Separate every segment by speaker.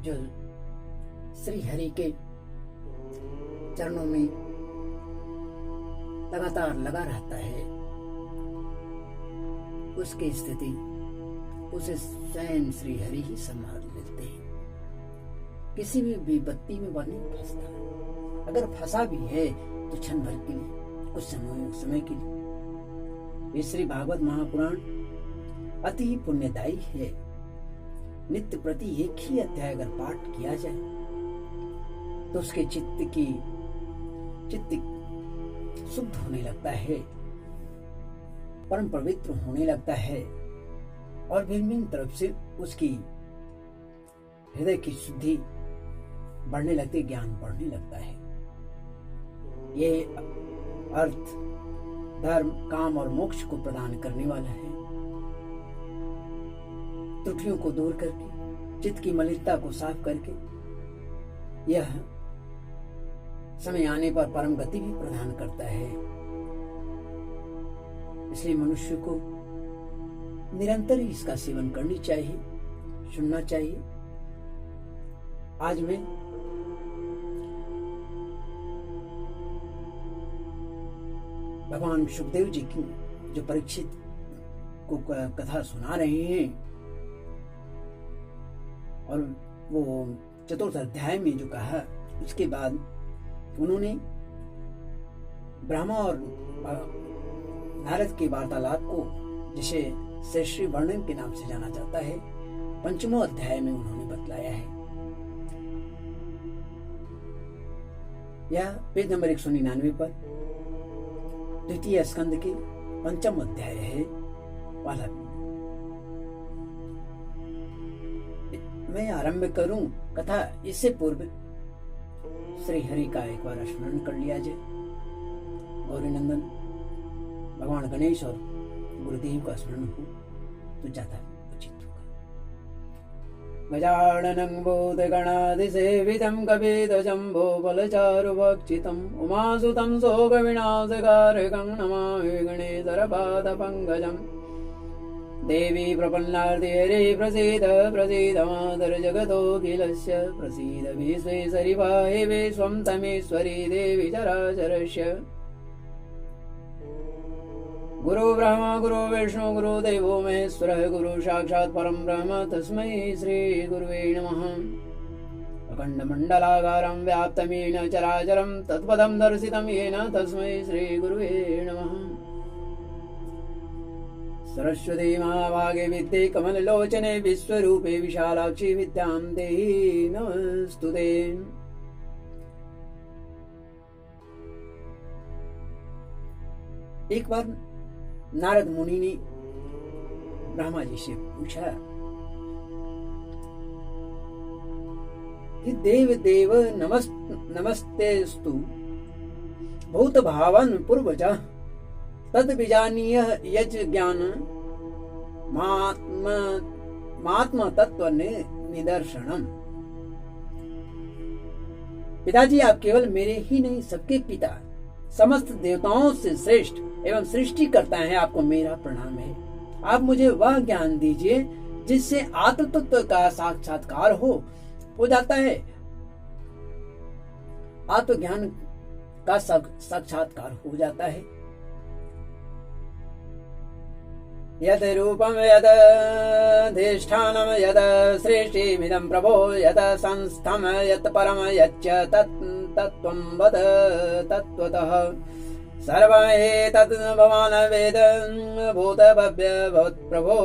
Speaker 1: जो श्री हरि के चरणों में लगातार लगा रहता है, उसकी स्थिति उसे स्वयं श्री हरि ही संभाल लेते हैं। किसी भी विपत्ति में वह नहीं फंसता। अगर फंसा भी है तो क्षण भर के लिए, कुछ समय के लिए। ये श्री भागवत महापुराण अति ही पुण्यदायी है। नित्य प्रति एक ही अध्याय अगर पाठ किया जाए तो उसके चित्त शुद्ध होने लगता है, परम पवित्र होने लगता है और भिन्न तरफ से उसकी हृदय की शुद्धि बढ़ने लगती, ज्ञान बढ़ने लगता है। ये अर्थ धर्म, काम और मोक्ष को प्रदान करने वाला है। त्रुटियों को दूर करके, चित्त की मलिनता को साफ करके यह समय आने पर परम गति भी प्रदान करता है। इसलिए मनुष्य को निरंतर ही इसका सेवन करनी चाहिए, सुनना चाहिए। आज मैं भगवान सुखदेव जी की जो परीक्षित को कथा सुना रहे हैं और वो चतुर्थ अध्याय में जो कहा, उसके बाद उन्होंने ब्रह्मा और नारद के वार्तालाप को, जिसे श्रेष्ठी वर्णन के नाम से जाना जाता है, पंचमों अध्याय में उन्होंने बतलाया है। यह पेज नंबर 199 पर द्वितीय स्कंद के पंचम अध्याय है वाला। मैं आरंभ करूं कथा, इससे पूर्व श्री हरि का एक बार स्मरण कर लिया जाए। गौरी नंदन भगवान गणेश और गुरुदेव का स्मरण हो तो ज्यादा उचित होगा। गजाननं भूतगणाधिसेवितं कपिध्वजं भूफलचारुभक्षितम् उमासुतं शोकविनाशकारकं नमामि गणेशरपादपङ्कजम्। देवी प्रपन्नार्थे हरे प्रसीद प्रसीद मातर जगतोऽखिलस्य प्रसीद विश्वेश्वरि पाहि विश्वं तमेश्वरि देवी चराचरस्य। गुरु ब्रह्मा गुरु विष्णु गुरु देवो महेश्वरः गुरु साक्षात् परं ब्रह्म तस्मै श्री गुरुवे नमः। अखण्डमण्डलाकारं व्याप्तं येन चराचरं तत्पदं दर्शितं येन तस्मै श्री गुरुवे नमः। सरस्वती महाभागे विद्ये कमललोचने विश्वरूपे विशालाक्षी विद्यां देहि नमस्तुते। एक बार नारद मुनि ने ब्रह्मा जी से पूछा कि देव देव नमस्तेस्तु भूत भावन पूर्वजः तद विजानीय यज ज्ञान मात्म तत्व निदर्शनम। पिताजी, आप केवल मेरे ही नहीं सबके पिता, समस्त देवताओं से श्रेष्ठ एवं सृष्टि करता है, आपको मेरा प्रणाम है। आप मुझे वह ज्ञान दीजिए जिससे आत्म तत्व का साक्षात्कार हो जाता है। आत्मज्ञान का साक्षात्कार हो जाता है। यद रूपम यद अधिष्ठानम यद सृष्टिमिदं प्रभो यद संस्थम यत् परम यच्च तत्त्वं वद तत्त्वतः सर्वमेतत् भवान् वेद भूत भव्य भवत्प्रभो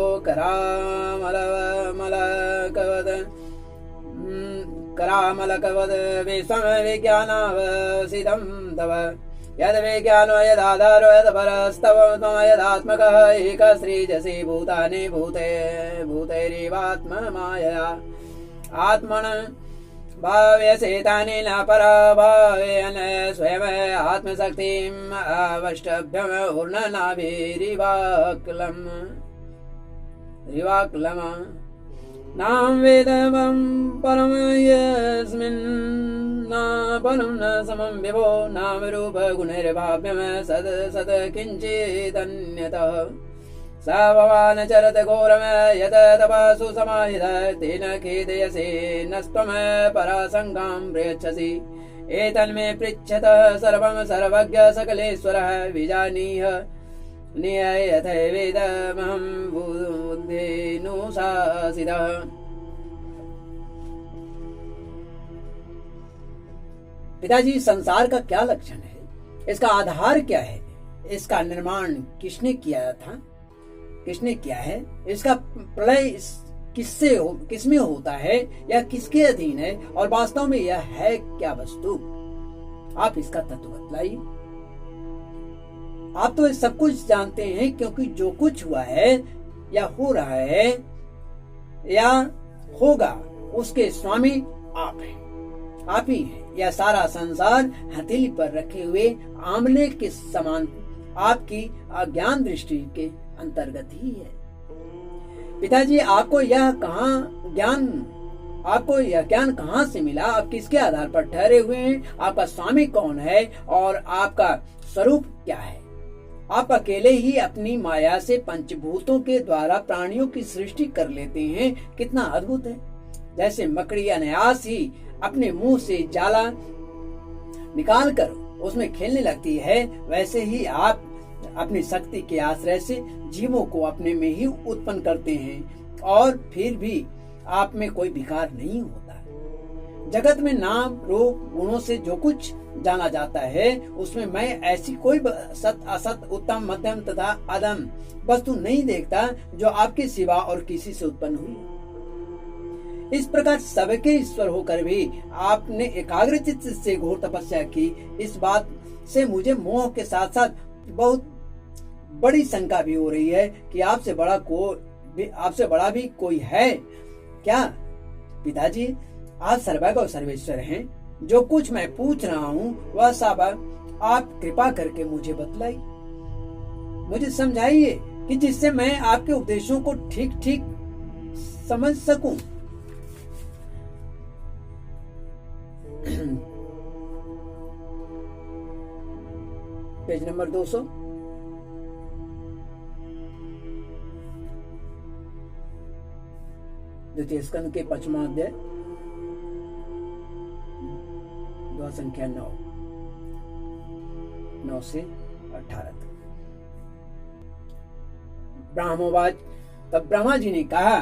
Speaker 1: करामलकवद विश्वं विज्ञानावसितं तव यद विज्ञानो यदाधारो यद परस्तव यदात्मकः एक सृजसि भूतानि भूतैरिवात्म मायया आत्मन भाव्यसेतानि न पराभावेन स्वयं आत्मशक्तिम् अवष्टभ्यम् ऊर्णनाभिरिवाक्लम् नाम वेदवं परम यस्मिन् न परं न समं विभो नाम रूप गुणैर्भाव्यं सद किञ्चिदन्यतः स भवान् चरत घोरम यत तपसु समाहित तेन खेदयसे नस्त्वं परासङ्गां प्रयच्छसि एतन्मे पृच्छत सर्वं सर्वज्ञ सकलेश्वरः विजानीह यथैवेदमहं बुद्धेनुशासितः। पिताजी, संसार का क्या लक्षण है, इसका आधार क्या है, इसका निर्माण किसने किया था, किसने किया है, इसका प्रलय किसमें होता है या किसके अधीन है, और वास्तव में यह है क्या वस्तु, आप इसका तत्व बतलाइए। आप तो सब कुछ जानते हैं, क्योंकि जो कुछ हुआ है या हो रहा है या होगा उसके स्वामी आप हैं, आप ही हैं। यह सारा संसार हथेली पर रखे हुए आंवले के समान आपकी अज्ञान दृष्टि के अंतर्गत ही है। पिताजी, आपको यह ज्ञान कहाँ से मिला, आप किसके आधार पर ठहरे हुए हैं, आपका स्वामी कौन है और आपका स्वरूप क्या है। आप अकेले ही अपनी माया से पंचभूतों के द्वारा प्राणियों की सृष्टि कर लेते हैं, कितना अद्भुत है। जैसे मकड़ी अनायास ही अपने मुंह से जाला निकालकर उसमें खेलने लगती है, वैसे ही आप अपनी शक्ति के आश्रय से जीवों को अपने में ही उत्पन्न करते हैं, और फिर भी आप में कोई विकार नहीं होता। जगत में नाम रूप गुणों से जो कुछ जाना जाता है, उसमें मैं ऐसी कोई सत असत उत्तम मध्यम तथा अधम वस्तु नहीं देखता जो आपके सिवा और किसी से उत्पन्न हुई। इस प्रकार सबके ईश्वर होकर भी आपने एकाग्र चित्त से घोर तपस्या की, इस बात से मुझे मोह के साथ साथ बहुत बड़ी शंका भी हो रही है कि आपसे बड़ा भी कोई है क्या। पिताजी, आप सर्वज्ञ और सर्वेश्वर हैं, जो कुछ मैं पूछ रहा हूँ वह सब आप कृपा करके मुझे बतलाइए, मुझे समझाइए कि जिससे मैं आपके उपदेशों को ठीक ठीक समझ सकूं। Page number 200। द्वितीय स्कंद के 5वां अध्याय, दुआ संख्या 9 से 18 तक। ब्रह्मोवाच, तब ब्रह्मा जी ने कहा,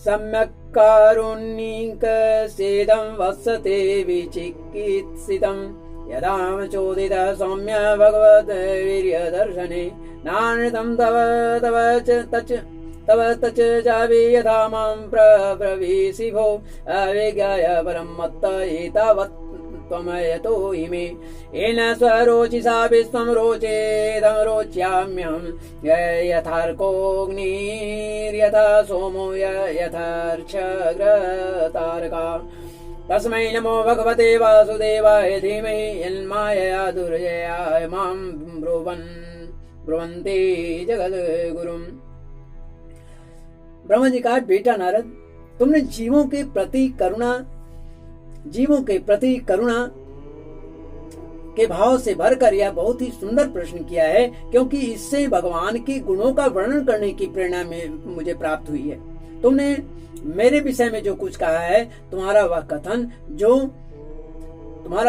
Speaker 1: सम्यक् कारुण्यिकसेदं वत्सते विचिकित्सितं यदाम चोदित सौम्य भगवत वीर्यदर्शने नानृतं तव तच जावि यथा मां प्रब्रवीसि भो अविज्ञाय परं मत्त एतावत् त्वमयतो इमे येन स्वरोचिषा विश्वं रोचेदं रोच्याम्यहं यथार्कोऽग्निर्यथा सोमो यथार्क्षग्रतारका तस्मै नमो भगवते वासुदेवाय धीमहि यन्मायया दुर्जयाय मां ब्रुवन्ति जगद्गुरुम्। ब्रह्मा जी कहा, बेटा नारद, तुमने जीवों के प्रति करुणा के भाव से भरकर यह बहुत ही सुंदर प्रश्न किया है, क्योंकि इससे भगवान के गुणों का वर्णन करने की प्रेरणा में मुझे प्राप्त हुई है। तुमने मेरे विषय में जो कुछ कहा है, तुम्हारा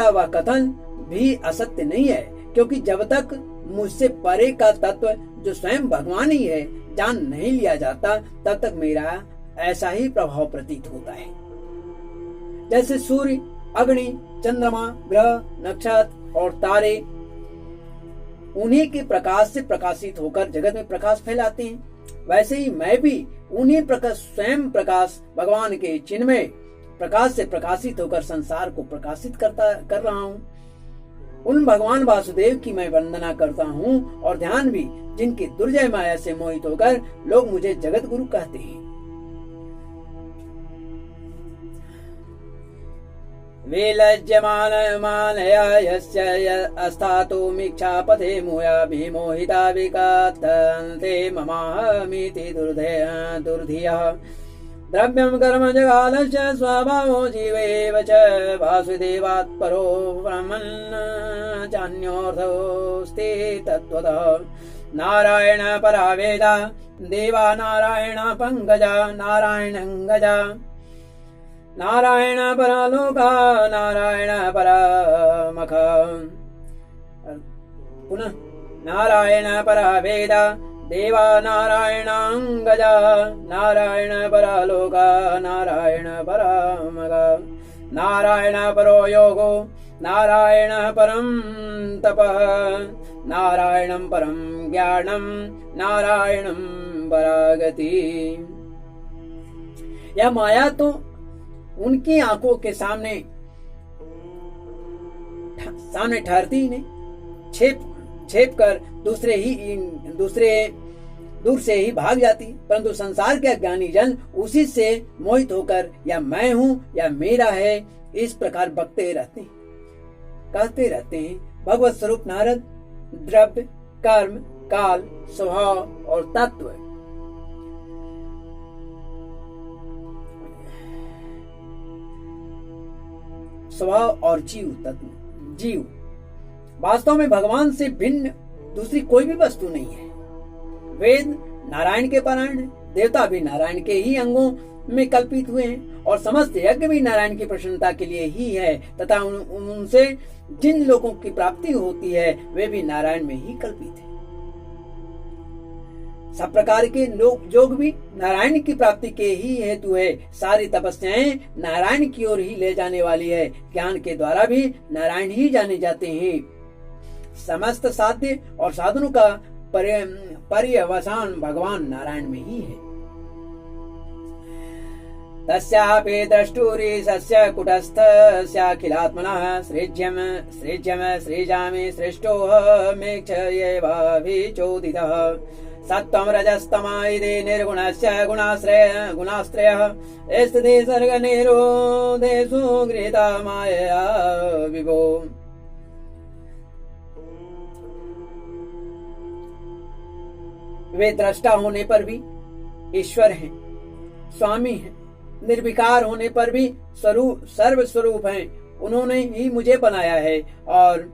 Speaker 1: वह कथन भी असत्य नहीं है, क्योंकि जब तक मुझसे परे का तत्व जो स्वयं भगवान ही है जान नहीं लिया जाता, तब तक मेरा ऐसा ही प्रभाव प्रतीत होता है। जैसे सूर्य, अग्नि, चंद्रमा, ग्रह, नक्षत्र और तारे उन्हीं के प्रकाश से प्रकाशित होकर जगत में प्रकाश फैलाते हैं, वैसे ही मैं भी उन्हीं स्वयं प्रकाश भगवान के चिन्मय प्रकाश से प्रकाशित होकर संसार को प्रकाशित कर रहा हूँ। उन भगवान वासुदेव की मैं वंदना करता हूँ और ध्यान भी, जिनकी दुर्जय माया से मोहित होकर लोग मुझे जगत गुरु कहते हैं। विलज्यमानया यस्य अस्तातो मिच्छापथे मुया विमोहिता विकातन्ते ममाहमिति दुर्धियः द्रव्यं कर्म जगालश्च स्वभावो जीवेव च वासुदेवात् परो ब्रह्मन् चान्योऽर्थोऽस्ति तत्त्वतः नारायण परा वेदा देवा नारायण पंकजा नारायणं गजा नारायण परा लोका नारायण परामख पुनः नारायण परा वेदा देवा नारायणं गजा नारायण परा लोका नारायण परामख नारायण परो योगो नारायण परम तपः नारायणं परम ज्ञानम नारायणं परागति। यह माया तो उनकी आंखों के सामने ठहरती ही नहीं, छेप कर दूर से ही भाग जाती, परंतु संसार के अज्ञानी जन उसी से मोहित होकर या मैं हूं या मेरा है इस प्रकार बकते रहते हैं, कहते रहते हैं। भगवत स्वरूप नारद द्रव्य कर्म काल स्वभाव और तत्व स्वभाव और जीव वास्तव में भगवान से भिन्न दूसरी कोई भी वस्तु नहीं है। वेद नारायण के पारायण है, देवता भी नारायण के ही अंगों में कल्पित हुए हैं और समस्त यज्ञ भी नारायण की प्रसन्नता के लिए ही है तथा उनसे जिन लोगों की प्राप्ति होती है वे भी नारायण में ही कल्पित है। सब प्रकार के योग भी नारायण की प्राप्ति के ही हेतु है। सारी तपस्याएं नारायण की ओर ही ले जाने वाली है। ज्ञान के द्वारा भी नारायण ही जाने जाते हैं। समस्त साध्य और साधनों का पर्यवसान भगवान नारायण में ही है। तस्यापि द्रष्टुरि सस्य कुटस्थस्याखिलात्मनः सृज्यम सृजामि सृष्टोऽहमेक्षयेवाभिचोदितः सत्त्वं रजस्तमः इति निर्गुणस्य गुणाश्रयः स्थिति सर्गनिरोधेषु गृहीता मायया विभो। वे दृष्टा होने पर भी ईश्वर हैं, स्वामी हैं, निर्विकार होने पर भी सर्व स्वरूप हैं। उन्होंने ही मुझे बनाया है और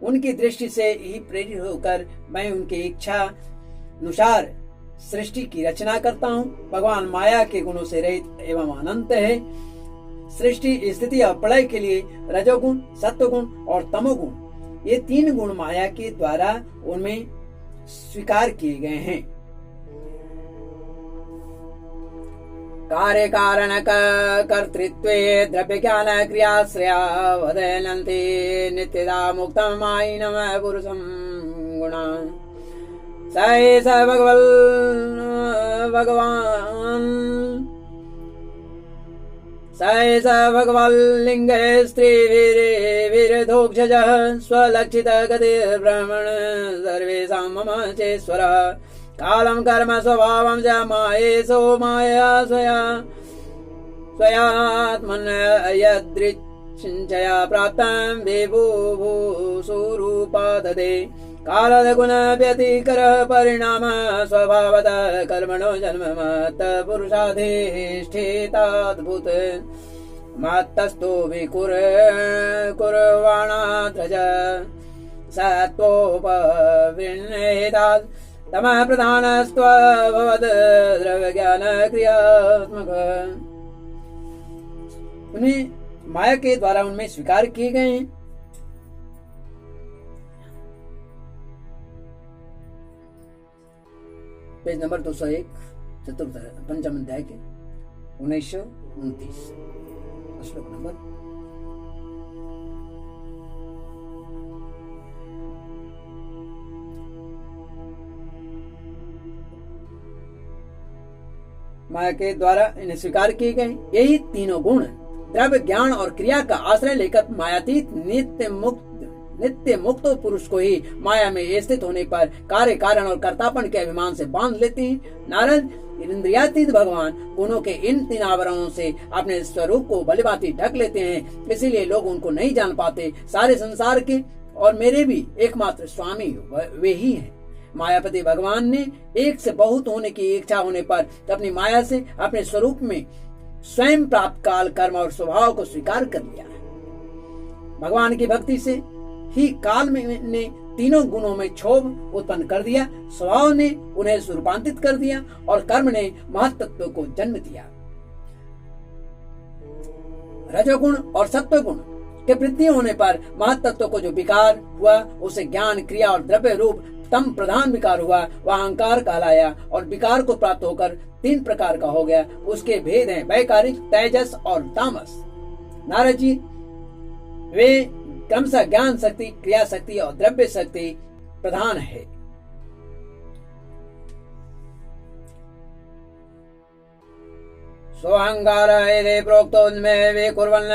Speaker 1: उनकी दृष्टि से ही प्रेरित होकर मैं उनकी इच्छा अनुसार सृष्टि की रचना करता हूँ। भगवान माया के गुणों से रहित एवं अनंत है। सृष्टि स्थिति और प्रलय के लिए रजोगुण, सत्वगुण और तमोगुण ये तीन गुण माया के द्वारा उनमें स्वीकार किए गए हैं। कार्य कारण कर्तृत्वे द्रव्य ज्ञान क्रियाश्रया वदनन्ति नित्यदा मुक्तं मायिनम पुरुषं गुणा स एष भगवल्लिङ्गे स्त्रीभिर्धोक्षजः स्वलक्षित गतिर्ब्रह्मण सर्वेषां मम चेश्वरः कालं कर्म स्वभावं च मायेशो माया स्वयात्मन यदृच्छया प्राप्तं विभुभूषुरूपा ददे कालद गुण व्यतिकर परिणाम स्वभावतः कर्मणो जन्म मत पुरुषाधिष्ठिताद्भुत मत्तस्तो विकुर्वाणात्रज सत्वोपविन्नेतात् तमः प्रधानस्त्वभवद् द्रव्य ज्ञान क्रियात्मक। उन्हें माया के द्वारा उनमें स्वीकार किए गए हैं। पेज नंबर 201 चतुर्थ पंचम अध्याय के 1929 श्लोक नंबर। माया के द्वारा इन्हें स्वीकार किए गए यही तीनों गुण द्रव्य ज्ञान और क्रिया का आश्रय लेकर मायातीत नित्य मुक्त पुरुष को ही माया में स्थित होने पर कार्य कारण और कर्तापन के अभिमान से बांध लेते हैं। नारद इंद्रियातीत भगवान गुणों के इन तीन आवरणों से अपने स्वरूप को भलीभांति ढक लेते हैं, इसीलिए लोग उनको नहीं जान पाते। सारे संसार के और मेरे भी एकमात्र स्वामी वे ही हैं। मायापति भगवान ने एक से बहुत होने की इच्छा होने पर अपनी माया से अपने स्वरूप में स्वयं प्राप्त काल, कर्म और स्वभाव को स्वीकार कर लिया। भगवान की भक्ति से ही काल ने तीनों गुणों में क्षोभ उत्पन्न कर दिया, स्वभाव ने उन्हें रूपांतरित कर दिया और कर्म ने महत्त्व को जन्म दिया। रजोगुण और सत्वगुण के वृद्धि होने पर महत्त्व को जो विकार हुआ उसे ज्ञान, क्रिया और द्रव्य रूप तम प्रधान विकार हुआ, वह अहंकार कहलाया और विकार को प्राप्त होकर 3 प्रकार का हो गया। उसके भेद हैं वैकारिक, तेजस और तामस। नारद जी वे क्रमशः ज्ञान शक्ति, क्रिया शक्ति और द्रव्य शक्ति प्रधान है। स्वहंकार यदि प्रोक्तोन्मे विकुर्वन्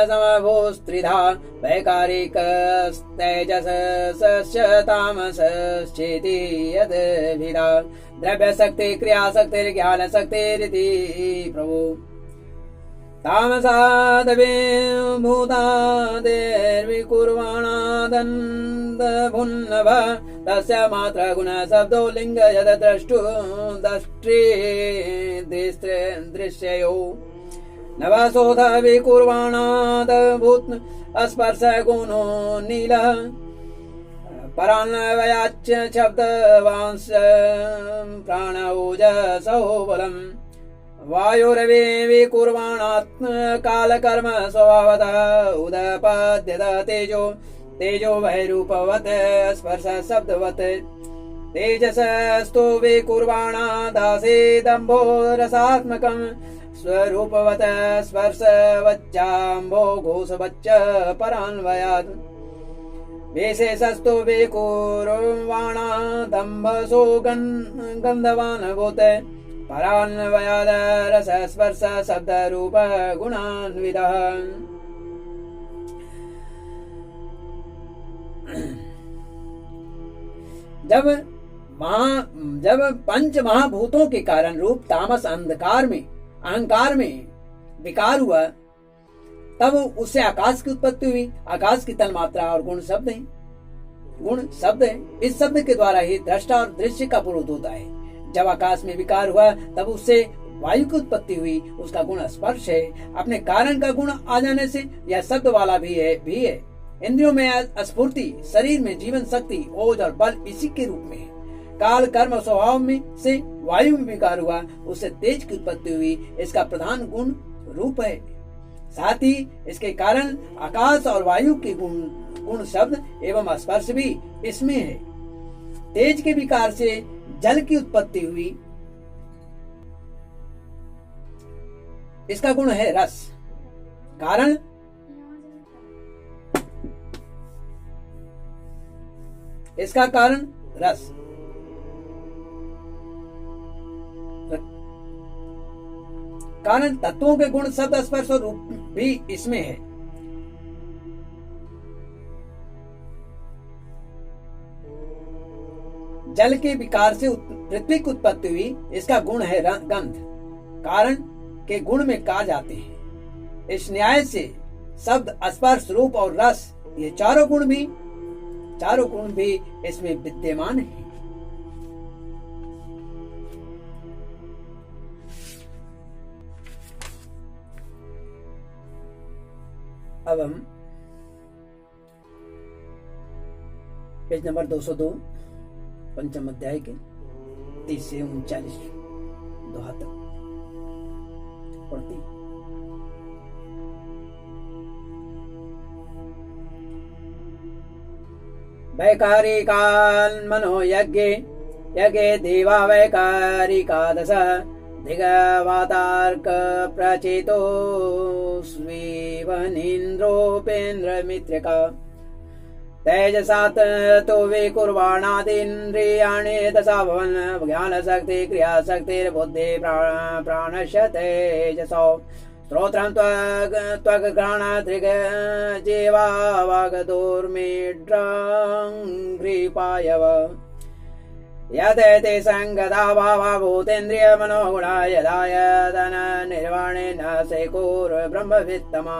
Speaker 1: समभूस्त्रिधा वैकारिकस्तेजसश्च तामसश्चेति यद्भिदा द्रव्यशक्ति, क्रियाशक्ति, ज्ञानशक्तिरिति प्रभु। तामसादविभूतादेर्विकुर्वाणादन्दभुन्नभ तस्य मात्र गुण शब्दो लिंग यद द्रष्टु दृश्ययो नवशोध विकुर्वाणादभूत स्पर्श गुणो नीलः परान्वयाच्च शब्दवांश प्राण ओजसो बलम् वायुरवि विकुर्वाणात्म काल कर्म स्वभावतः उदपद्यत तेजो वैरूपवत् स्पर्श शब्दवत् तेजसस्तु विकुर्वाणादासे दम्भो रसात्मकम् स्वरूपवत् स्पर्शवच्चाम्भो घोषवच्च परान्वयात् विशेषस्तु विकुर्वाणा दम्भसो गन्धवान् भूत् परान्वयाद रस स्पर्श शब्द रूप गुणान्वितः। जब पंच महाभूतों के कारण रूप तामस अहंकार में विकार हुआ, तब उससे आकाश की उत्पत्ति हुई। आकाश की तन्मात्रा और गुण शब्द है। इस शब्द के द्वारा ही दृष्टा और दृश्य का पुरुष होता है। जब आकाश में विकार हुआ तब उससे वायु की उत्पत्ति हुई। उसका गुण स्पर्श है। अपने कारण का गुण आ जाने से यह शब्द वाला भी है। इंद्रियों में स्फूर्ति, शरीर में जीवन शक्ति, ओज और बल इसी के रूप में है। काल, कर्म और स्वभाव में से वायु में विकार हुआ, उससे तेज की उत्पत्ति हुई। इसका प्रधान गुण रूप है। साथ ही इसके कारण आकाश और वायु के गुण शब्द एवं स्पर्श भी इसमें है। तेज के विकार से जल की उत्पत्ति हुई। इसका गुण है रस। कारण इसका कारण रस। कारण तत्वों के गुण शब्द स्पर्श और रूप भी इसमें है। जल के विकार से पृथ्वी की उत्पत्ति हुई। इसका गुण है गंध। कारण के गुण में कहा जाते हैं। इस न्याय से शब्द, स्पर्श, रूप और रस ये चारों गुण भी इसमें विद्यमान है। अब हम पेज नंबर 202 पंचम अध्याय के 30 से 39 दोहा तक पढ़ती। वैकारिकान् मनो यज्ञे देवा वैकारिकादश दिगवातार्क प्रचेतो स्वीवनीन्द्रोपेन्द्रमित्रका तेजसात् तो विकुर्वाणादीन्द्रियाणि दशा भवन् ज्ञानशक्ति क्रियाशक्तिर्बुद्धि प्राणस्य तेजसो श्रोत्रं त्वग्घ्राण दृग्जीवा वागदोर्मिड्राङ्घ्रिपायव यदेते संगता भावा भूतेन्द्रिय मनोगुणा यदा यदन निर्वाणे न सेकुर्ब्रह्मवित्तमा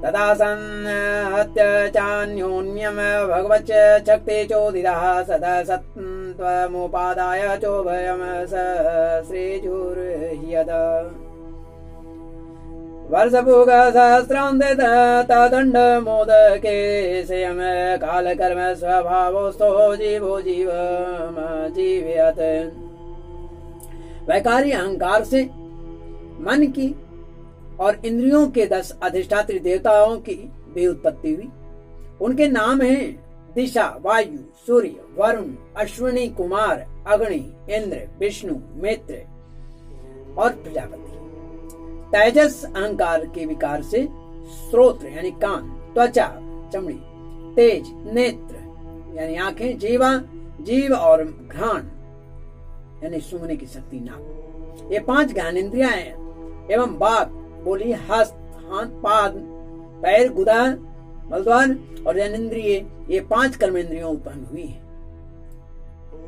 Speaker 1: तथा संहत्य चान्योन्यम भगवच्च शक्ति चोदितः सदा सत्त्वमुपादाय चोभयम श्रीजुर्ह्यत वर्षभोग सहस्रान्ते तदण्ड मोदके संयम काल कर्म स्वभावोस्तो जीवो जीवम जीवयत। वैकारी अहंकार से मन की और इंद्रियों के 10 अधिष्ठात्री देवताओं की भी उत्पत्ति हुई। उनके नाम हैं दिशा, वायु, सूर्य, वरुण, अश्विनी कुमार, अग्नि, इंद्र, विष्णु, मित्र और प्रजापति। तेजस अहंकार के विकार से श्रोत्र यानी कान, त्वचा चमड़ी, तेज नेत्र यानी आंखें, जीवा जीव और घ्राण यानी सूंघने की शक्ति नाक। ये 5 ज्ञानेंद्रियां हैं एवं बात, बोली, हस्त, हाथ, पाद, पैर, गुदा, मलद्वार और ज्ञानेंद्रिय, ये 5 कर्मेंद्रियों उत्पन्न हुई है।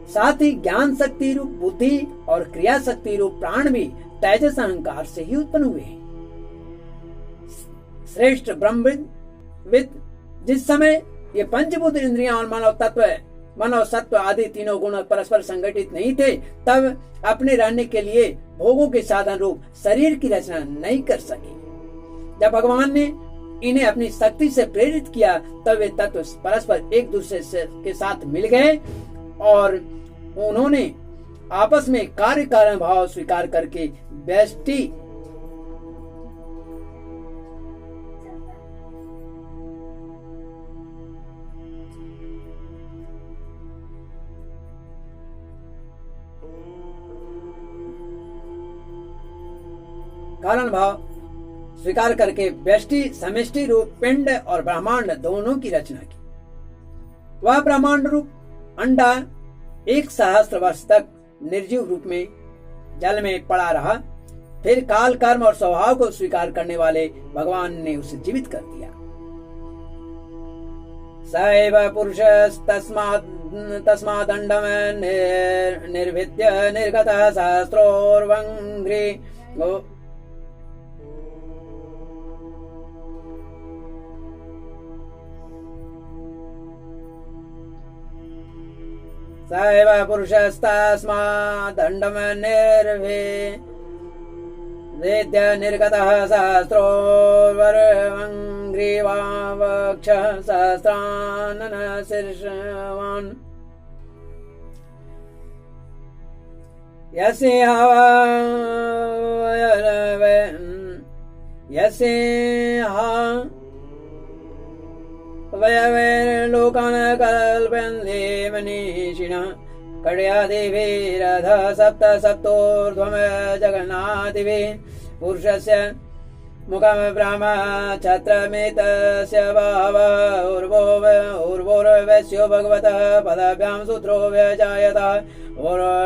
Speaker 1: साथ ही ज्ञान शक्ति रूप बुद्धि और क्रिया शक्ति रूप प्राण भी तेजस अहंकार से ही उत्पन्न हुए हैं। श्रेष्ठ ब्रह्मविद जिस समय ये पंचभूत इंद्रियां और मानव तत्व, मानव सत्व आदि तीनों गुण परस्पर संगठित नहीं थे, तब अपने रहने के लिए भोगों के साधन रूप शरीर की रचना नहीं कर सके। जब भगवान ने इन्हें अपनी शक्ति से प्रेरित किया, तब वे तत्व परस्पर एक दूसरे के साथ मिल गए और उन्होंने आपस में कार्य कारण भाव स्वीकार करके व्यष्टि कारण भाव स्वीकार करके व्यष्टि समष्टि रूप पिंड और ब्रह्मांड दोनों की रचना की। वह ब्रह्मांड रूप अंडा 1 सहस्त्र वर्ष तक निर्जीव रूप में जल में पड़ा रहा। फिर काल कर्म और स्वभाव को स्वीकार करने वाले भगवान ने उसे जीवित कर दिया। सैव पुरुष तस्मादंडम निर्भिद्य निर्गत सहस्रोर्वंघ्रि सैव पुरुषस्तस्मादण्डं निर्भिद्य निर्गतः सहस्रोर्वङ्घ्रिवावक्षः सहस्रानन शीर्षवान् वयवेर्लोकान् कल्पयन्ते मनीषिणः कड्यादिभिरध सप्त सप्तोर्ध्वं जगन्नाथिभिः पुरुषस्य मुखं ब्रह्म छत्रमेतस्य बाहवः उर्वोर्वैश्यो भगवतः पदाभ्यां सूत्रो व्यजायतः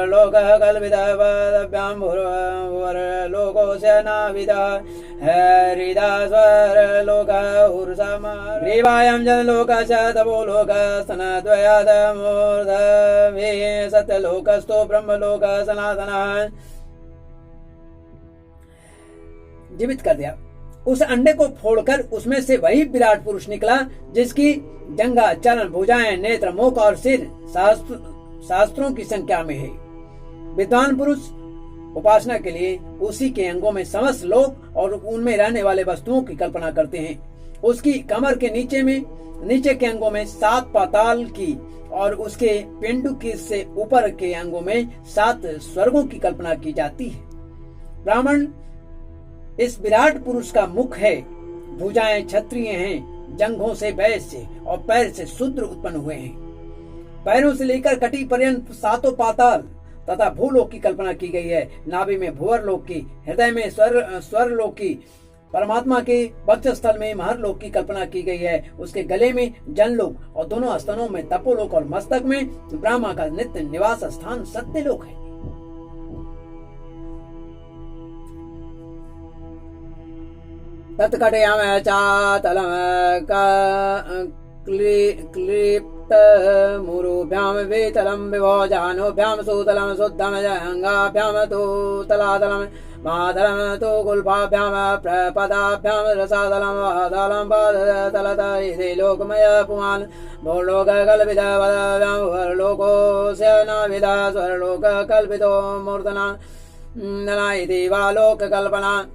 Speaker 1: लोकः कल्पितः पदाभ्यां भूर्लोकोऽस्य नाभितः हरिदा स्वरलोकः उर्सामाग्रीवायां जनलोकस्य तपो लोकस्तनद्वयादमूर्धभिः सत्यलोकस्थो ब्रह्मलोकः सनातनः। जीवित कर दिया। उस अंडे को फोड़कर उसमें से वही विराट पुरुष निकला जिसकी जंघा, चरण, भुजाएं, नेत्र, मुख और सिर शास्त्रों की संख्या में है। विद्वान पुरुष उपासना के लिए उसी के अंगों में समस्त लोक और उनमें रहने वाले वस्तुओं की कल्पना करते हैं। उसकी कमर के नीचे के अंगों में 7 पाताल की और उसके पिंडु की से ऊपर के अंगों में 7 स्वर्गों की कल्पना की जाती है। ब्राह्मण इस विराट पुरुष का मुख है, भुजाएं क्षत्रिय हैं, जंघों से वैश्य और पैर से शूद्र उत्पन्न हुए हैं। पैरों से लेकर कटी पर्यंत 7 पाताल तथा भूलोक की कल्पना की गई है। नाभि में भुवरलोक की, हृदय में स्वरलोक की, परमात्मा के वक्षस्थल में महरलोक की कल्पना की गई है। उसके गले में जनलोक और दोनों स्तनों में तपोलोक और मस्तक में ब्रह्मा का नित्य निवास स्थान सत्यलोक है। तत्कटयाम चातलम मुरुभ्याम वेतलम विभो जानुभ्याम सूतलम शुद्धम जंगाभ्याम तो तलातलम मातलम तो गुल्फाभ्याम प्रपदाभ्याम रसातलम वातलम पादतलत इति लोकमय पुमान् भूलोक कल्पितवदाभ्याम वर्लोकोऽस्य नाभिधा स्वर्लोक कल्पितो मूर्धना नना इति वा लोक कल्पना।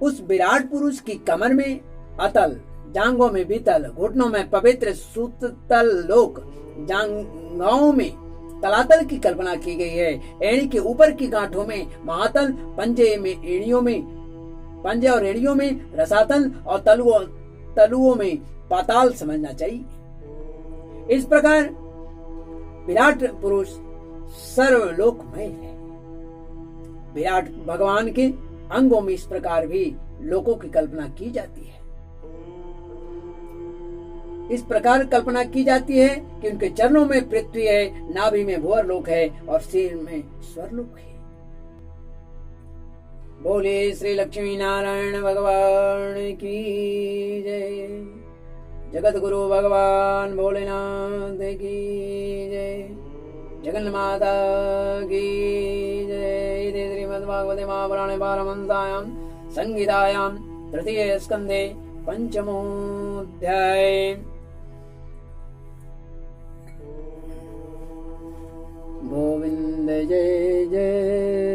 Speaker 1: उस विराट पुरुष की कमर में अतल, जांघों में वितल, घुटनों में पवित्र सूतल लोक, जांघों में तलातल की कल्पना की गई है। एड़ी के ऊपर की गांठों में महातल, पंजे और एड़ियों में रसातल और तलुओं में पाताल समझना चाहिए। इस प्रकार विराट पुरुष सर्वलोकमय है। विराट भगवान के अंगों में इस प्रकार भी लोकों की कल्पना की जाती है। इस प्रकार कल्पना की जाती है कि उनके चरणों में पृथ्वी है, नाभि में भुवरलोक है और सिर में स्वर्लोक है। बोले श्री लक्ष्मी नारायण भगवान की जय। जगत गुरु भगवान भोलेनाथ की जय। जगन माता की जय। श्रीमद्भागवते महापुराणे पारमहंस्यां संहितायां तृतीय स्कंदे पंचमोऽध्याय। गोविंद जय जय